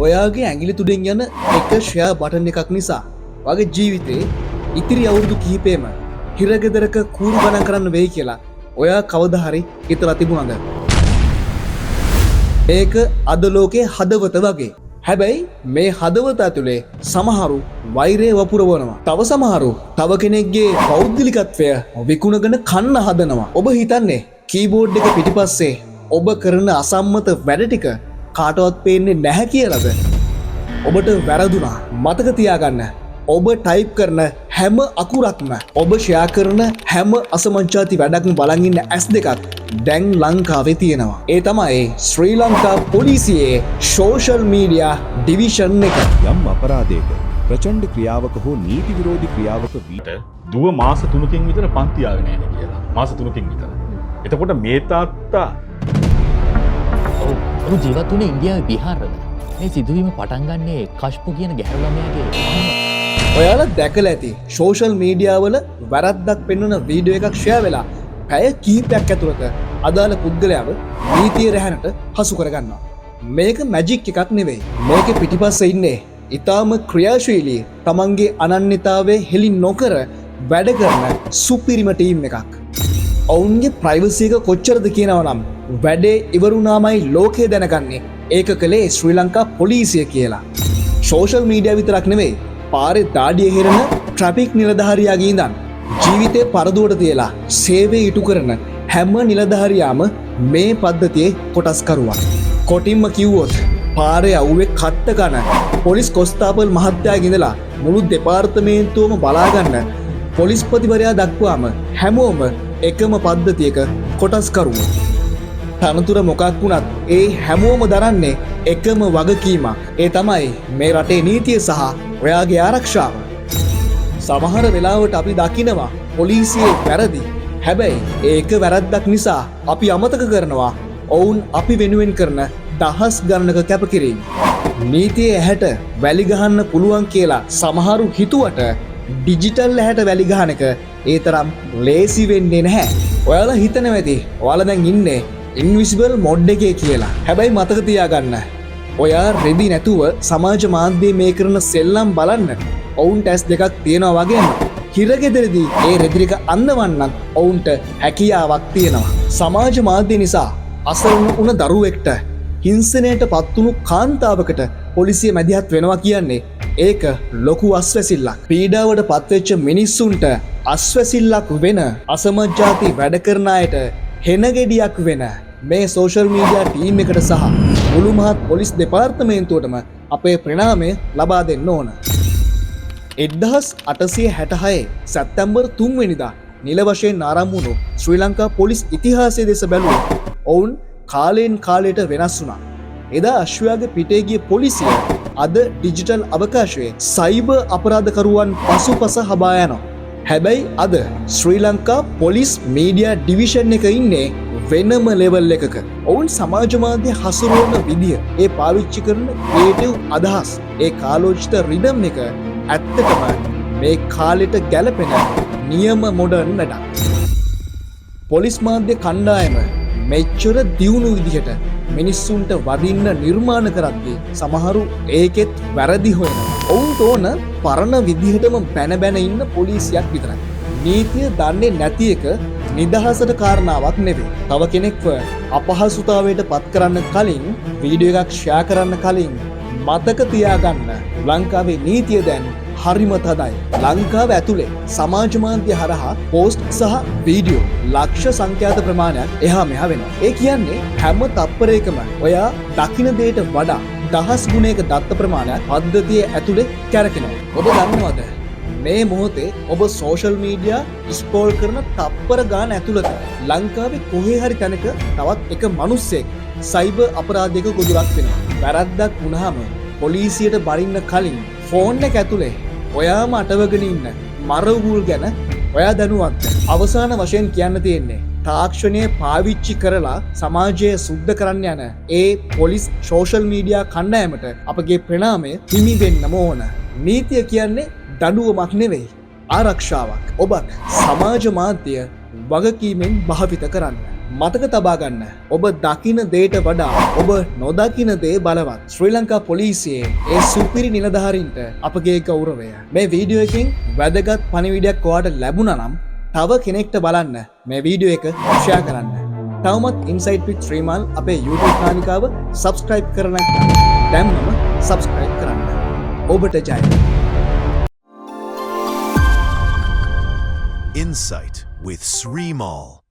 ඔයාගේ ඇගිලි තුඩෙන් යන එක ෂෙයා බටන් එකක් නිසා වගේ ජීවිතේ ඉතිරි අවුරුදු කිහිපේම හිරගෙදරක කූරු ගණන් කරන්න වෙයි කියලා ඔයා කවදා හරි හිතලා තිබුණාද? ඒක අද ලෝකේ හදවත වගේ. හැබැයි මේ හදවත ඇතුලේ සමහරු වෛරය වපුරවනවා. තව සමහරු තව කෙනෙක්ගේ පෞද්ගලිකත්වය විකුණගෙන කන්න හදනවා. ඔබ හිතන්නේ කීබෝඩ් එක පිටිපස්සේ ඔබ කරන අසම්මත වැඩ ටික කාටවත් පේන්නේ නැහැ කියලාද? ඔබට වැරදුනා. මතක තියාගන්න. ඔබ ටයිප් කරන හැම අකුරක්ම ඔබ ෂෙයා කරන හැම අසමංචාති වැඩක්ම බලන් ඉන්න ඇස් දෙකක් දැන් ලංකාවේ තියෙනවා. ඒ තමයි ශ්‍රී ලංකා පොලිසියේ සෝෂල් මීඩියා ඩිවිෂන් එක. යම් අපරාධයක ප්‍රචණ්ඩ ක්‍රියාවක හෝ නීති විරෝධී ක්‍රියාවක විට දුව මාස 3කින් විතර පන්ති ආවේ නැහැ කියලා. මාස 3කින් විතර. එතකොට මේ තාත්තා ඔහු ජීවත් වුණේ ඉන්දියාවේ බිහාරවල. මේ සිදුවීම පටන් ගන්නේ කෂ්පු කියන ගැහැණු ළමයාගේ. ඔයාලා දැකලා ඇති සෝෂල් මීඩියා වල වැරද්දක් පෙන්වන වීඩියෝ එකක් ෂෙයා වෙලා පැය කිහිපයක් ඇතුළත අදාළ පුද්ගලයාව නීතිය රැහැනට හසු කරගන්නවා. මේක මැජික් එකක් නෙවෙයි. මේකේ පිටිපස්සේ ඉන්නේ ඊටාම ක්‍රියාශීලී තමන්ගේ අනන්‍යතාවයේ හෙළි නොකර වැඩ කරන සුපිරිම ටීම් එකක්. ඔවුන්ගේ ප්‍රයිවසි එක කොච්චරද කියනවා නම් වැඩේ ඉවරුනාමයි ලෝකේ දැනගන්නේ ඒක කළේ ශ්‍රී ලංකා පොලිසිය කියලා. සෝෂල් මීඩියා විතරක් නෙවෙයි පාරේ දාඩිය හෙරන ට්‍රැෆික් නිලධාරියාගේ ඉඳන් ජීවිතේ පරදුවට තියලා සේවය ඉටු කරන හැම නිලධාරියාම මේ පද්ධතියේ කොටස්කරුවා. කොටින්ම කිව්වොත් පාරේ අවුවේ කට්ට ගන්න පොලිස් කොස්තාපල් මහත්තයාගේ ඉඳලා මුළු දෙපාර්තමේන්තුවම බලාගන්න පොලිස්පතිවරයා දක්වාම හැමෝම එකම පද්ධතියක කොටස්කරුවෝ. තනතුර මොකක් වුණත් ඒ හැමෝම දරන්නේ එකම වගකීමක්. ඒ තමයි මේ රටේ නීතිය සහ ඔයාගේ ආරක්ෂාව. සමහර වෙලාවට අපි දකිනවා පොලිසියේ වැරදි. හැබැයි ඒක වැරද්දක් නිසා අපි අමතක කරනවා ඔවුන් අපි වෙනුවෙන් කරන දහස් ගණනක කැපකිරීම. නීතියේ ඇහැට වැලි ගහන්න පුළුවන් කියලා සමහරු හිතුවට ඩිජිටල් ඇහැට වැලි ගහන එක ඒ තරම් ලේසි වෙන්නේ නැහැ. ඔයාලා හිතනවා ඇති ඔයාලා දැන් ඉන්නේ ඉන්විසිබල් මොඩ් එකේ කියලා. හැබැයි මතක තියාගන්න. ඔයා රෙදි නැතුව සමාජ මාධ්‍යයේ මේ කරන සෙල්ලම් බලන්න ඔවුන්ට ඇස් දෙකක් තියෙනවා වගේම හිරගෙදරදී ඒ රෙදිරික අන්දවන්නත් ඔවුන්ට හැකියාවක් තියෙනවා. සමාජ මාධ්‍ය නිසා අසරණ වුණ දරුවෙක්ට හිංසනයට පත්වුණු කාන්තාවකට පොලිසිය මැදිහත් වෙනවා කියන්නේ ඒක ලොකු අස්වැසිල්ලක්. පීඩාවට පත්වෙච්ච මිනිස්සුන්ට අස්වැසිල්ලක් වෙන අසමජාති වැඩ කරන අයට හෙනගෙඩියක් වෙන මේ සෝෂල් මීඩියා ටීම් එකට සහ මුළු මහත් පොලිස් දෙපාර්තමේන්තුවටම අපේ ප්‍රණාමය ලබා දෙන්න ඕන. 1866 සැප්තැම්බර් 3 වෙනිදා නිල වශයෙන් ආරම්භ වුණු ශ්‍රී ලංකා පොලිස් ඉතිහාසයේ දෙස බැලුවොත් ඔවුන් කාලෙන් කාලයට වෙනස් වුණා. එදා අශ්වයාගේ පිටේ ගිය පොලිසිය අද ඩිජිටල් අවකාශයේ සයිබර් අපරාධකරුවන් පසුපස හබා යනවා. හැබැයි අද ශ්‍රී ලංකා පොලිස් මීඩියා ඩිවිෂන් එක ඉන්නේ වෙනම ලෙවල් එකක. ඔවුන් සමාජ මාධ්‍ය හසුරුවන විදිය, ඒ පාවිච්චි කරන ක්‍රියේටිව් අදහස්, ඒ කාලෝචිත රිදම් එක ඇත්තටම මේ කාලෙට ගැලපෙන නියම මොඩර්න් වැඩක්. පොලිස් මාධ්‍ය කණ්ඩායම මෙච්චර දියුණු විදිහට මිනිස්සුන්ට වදින්න නිර්මාණ කරද්දී සමහරු ඒකෙත් වැරදි හොයනවා. ඔවුන්ට ඕන පරණ විදිහටම බැන බැන ඉන්න පොලිසියක් විතරයි. නීතිය දන්නේ නැති එක නිදහසට කාරණාවක් නෙවෙයි. තව කෙනෙක්ව අපහසුතාවයට පත් කරන්න කලින් වීඩියෝ එකක් ෂෙයා කරන්න කලින් මතක තියාගන්න ලංකාවේ නීතිය දැන් හරිම තදයි. ලංකාව ඇතුලේ සමාජ මාධ්‍ය හරහා පෝස්ට් සහ වීඩියෝ ලක්ෂ සංඛ්‍යාත ප්‍රමාණයක් එහා මෙහා වෙනවා. ඒ කියන්නේ හැම තප්පරයකම ඔයා දකින දෙයට වඩා දහස් ගුණයක දත්ත ප්‍රමාණයක් පද්ධතියේ ඇතුලේ කැරකෙනවා. ඔබ දන්නවද මේ මොහොතේ ඔබ සෝෂල් මීඩියා ස්ක්‍රෝල් කරන තප්පර ගාන ඇතුළත ලංකාවේ කොහේ හරි තැනක තවත් එක මිනිස්සෙක් සයිබර් අපරාධයක ගොදුරක් වෙනවා. වැරද්දක් වුණාම පොලිසියට බරින්න කලින් ෆෝන් එක ඇතුලේ ඔයාම අටවගෙන ඉන්න මරවුල් ගැන ඔයා දැනුවත්. අවසාන වශයෙන් කියන්න තියෙන්නේ තාක්ෂණය පාවිච්චි කරලා සමාජය සුද්ධ කරන්න යන ඒ පොලිස් සෝෂල් මීඩියා කණ්ඩායමට අපගේ ප්‍රණාමය හිමි වෙන්නම ඕන. නීතිය කියන්නේ දඩුවමක් නෙවෙයි, ආරක්ෂාවක්. ඔබත් සමාජ මාධ්‍ය වගකීමෙන් භාවිත කරන්න. මතක තබාගන්න ඔබ දකින දේට වඩා ඔබ නොදකින දේ බලවත්. ශ්‍රී ලංකා පොලිසියේ ඒ සුපිරි නිලධාරීන්ට අපගේ ගෞරවය. මේ වීඩියෝ එකෙන් වැදගත් පණිවිඩයක් ඔයාට ලැබුණා නම් තව කෙනෙක්ට බලන්න මේ වීඩියෝ එක ෂෙයා කරන්න. තවමත් ඉන්සයිට් විත් ශ්‍රීමාල් අපේ YouTube නාලිකාව සබ්ස්ක්‍රයිබ් කරලා නැත්නම් දැන්ම සබ්ස්ක්‍රයිබ් කරන්න. ඔබට ජය. Insight with Srimal.